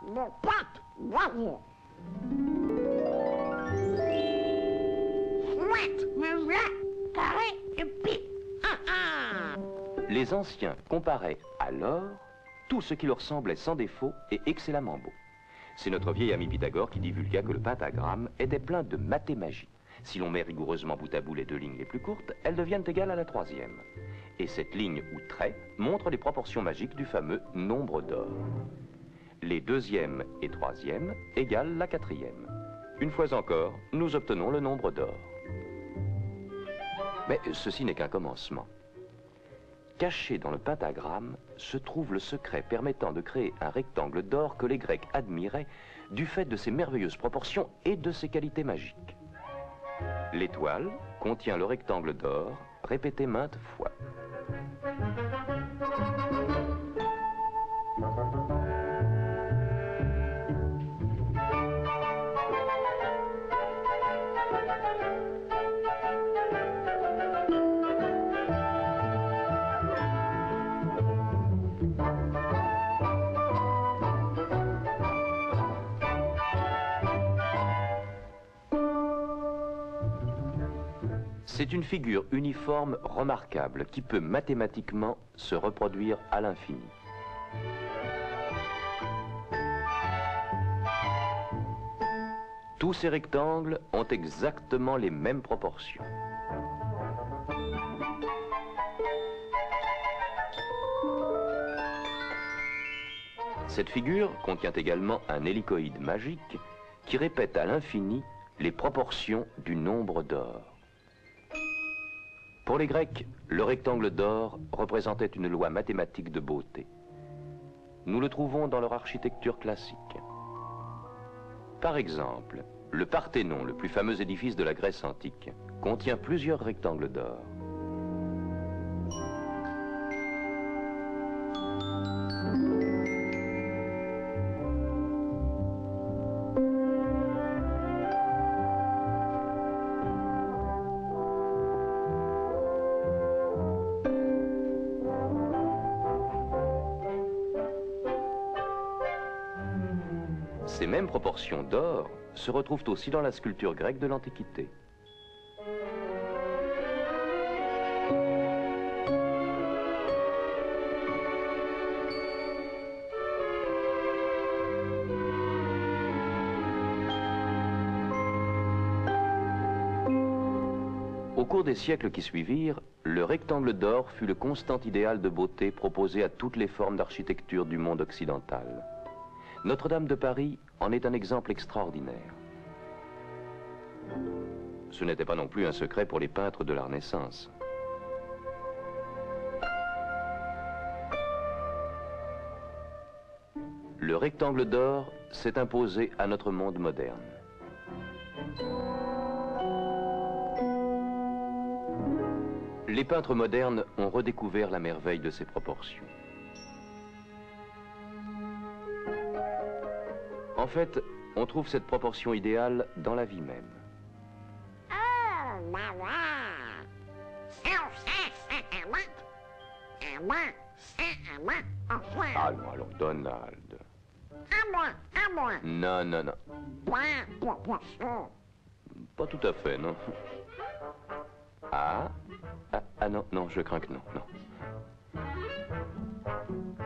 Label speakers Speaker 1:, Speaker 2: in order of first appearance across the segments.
Speaker 1: Mon pote, bravo. Chouette, me voilà, carré et pique.
Speaker 2: Les anciens comparaient à l'or tout ce qui leur semblait sans défaut et excellemment beau. C'est notre vieil ami Pythagore qui divulgua que le pentagramme était plein de mathémagie. Si l'on met rigoureusement bout à bout les deux lignes les plus courtes, elles deviennent égales à la troisième. Et cette ligne ou trait montre les proportions magiques du fameux nombre d'or. Les deuxième et troisième égalent la quatrième. Une fois encore, nous obtenons le nombre d'or. Mais ceci n'est qu'un commencement. Caché dans le pentagramme se trouve le secret permettant de créer un rectangle d'or que les Grecs admiraient du fait de ses merveilleuses proportions et de ses qualités magiques. L'étoile contient le rectangle d'or répété maintes fois. C'est une figure uniforme remarquable qui peut mathématiquement se reproduire à l'infini. Tous ces rectangles ont exactement les mêmes proportions. Cette figure contient également un hélicoïde magique qui répète à l'infini les proportions du nombre d'or. Pour les Grecs, le rectangle d'or représentait une loi mathématique de beauté. Nous le trouvons dans leur architecture classique. Par exemple, le Parthénon, le plus fameux édifice de la Grèce antique, contient plusieurs rectangles d'or. Ces mêmes proportions d'or se retrouvent aussi dans la sculpture grecque de l'Antiquité. Au cours des siècles qui suivirent, le rectangle d'or fut le constant idéal de beauté proposé à toutes les formes d'architecture du monde occidental. Notre-Dame de Paris en est un exemple extraordinaire. Ce n'était pas non plus un secret pour les peintres de la Renaissance. Le rectangle d'or s'est imposé à notre monde moderne. Les peintres modernes ont redécouvert la merveille de ses proportions. En fait, on trouve cette proportion idéale dans la vie même.
Speaker 1: Oh, maman. Ça, à moi. À moi, ça, à moi. Enfin.
Speaker 2: Allons, Donald.
Speaker 1: À moi.
Speaker 2: Non.
Speaker 1: Point, proportion.
Speaker 2: Pas tout à fait, non. Ah, non, je crains que non.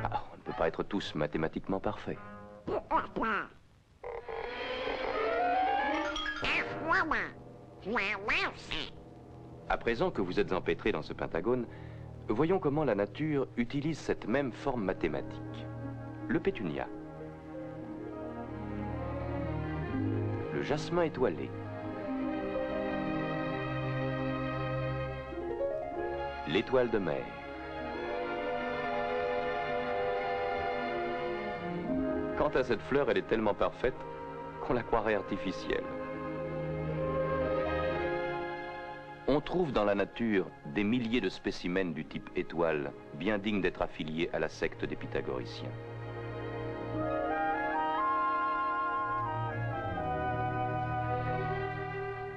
Speaker 2: Ah, on ne peut pas être tous mathématiquement parfaits.
Speaker 1: Pourquoi pas?
Speaker 2: À présent que vous êtes empêtrés dans ce pentagone, voyons comment la nature utilise cette même forme mathématique. Le pétunia, le jasmin étoilé, l'étoile de mer, quant à cette fleur, elle est tellement parfaite qu'on la croirait artificielle. On trouve dans la nature des milliers de spécimens du type étoile, bien dignes d'être affiliés à la secte des pythagoriciens.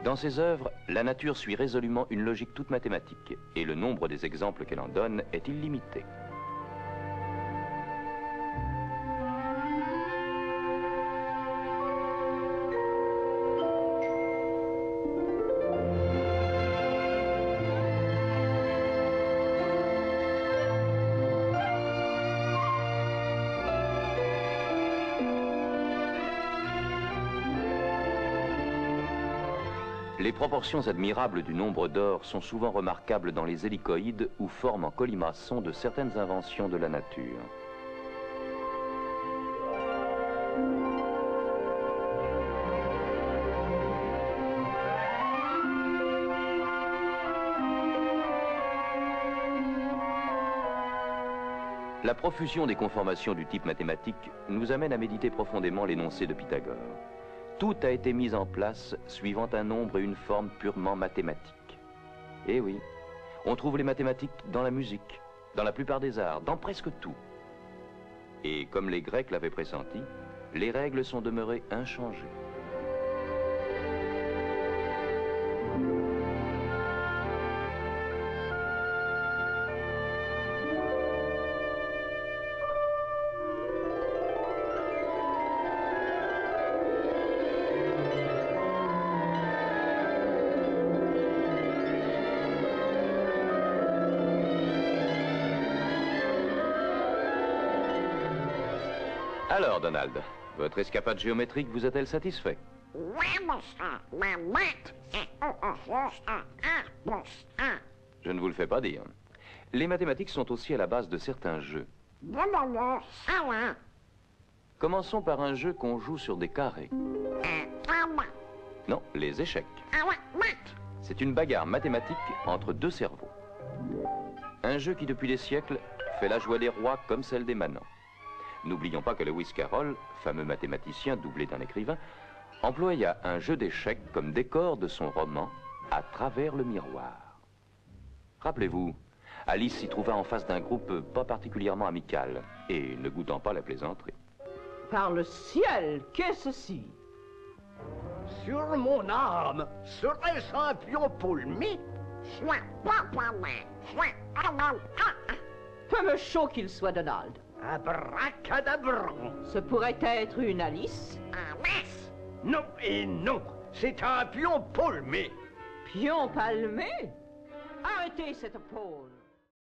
Speaker 2: Dans ses œuvres, la nature suit résolument une logique toute mathématique, et le nombre des exemples qu'elle en donne est illimité. Les proportions admirables du nombre d'or sont souvent remarquables dans les hélicoïdes ou formes en colimaçon de certaines inventions de la nature. La profusion des conformations du type mathématique nous amène à méditer profondément l'énoncé de Pythagore. Tout a été mis en place suivant un nombre et une forme purement mathématiques. Eh oui, on trouve les mathématiques dans la musique, dans la plupart des arts, dans presque tout. Et comme les Grecs l'avaient pressenti, les règles sont demeurées inchangées. Alors, Donald, votre escapade géométrique vous a-t-elle satisfait?
Speaker 1: Oui, monsieur. Ma maths est O+1 +1.
Speaker 2: Je ne vous le fais pas dire. Les mathématiques sont aussi à la base de certains jeux.
Speaker 1: Ça va.
Speaker 2: Commençons par un jeu qu'on joue sur des carrés. Non, les échecs.
Speaker 1: Ah ouais, maths.
Speaker 2: C'est une bagarre mathématique entre deux cerveaux. Un jeu qui, depuis des siècles, fait la joie des rois comme celle des manants. N'oublions pas que Lewis Carroll, fameux mathématicien doublé d'un écrivain, employa un jeu d'échecs comme décor de son roman À travers le miroir. Rappelez-vous, Alice s'y trouva en face d'un groupe pas particulièrement amical et ne goûtant pas la plaisanterie.
Speaker 3: Par le ciel, qu'est-ce ci?
Speaker 4: Sur mon âme, serait-ce un pion paulmé?
Speaker 1: Soit pas mal. Soit
Speaker 3: Peu me chaud qu'il soit Donald.
Speaker 4: Abracadabran.
Speaker 3: Ce pourrait être une Alice.
Speaker 1: un mas.
Speaker 4: Non et non, c'est un pion paulmé.
Speaker 3: Pion palmé. Arrêtez cette pôle.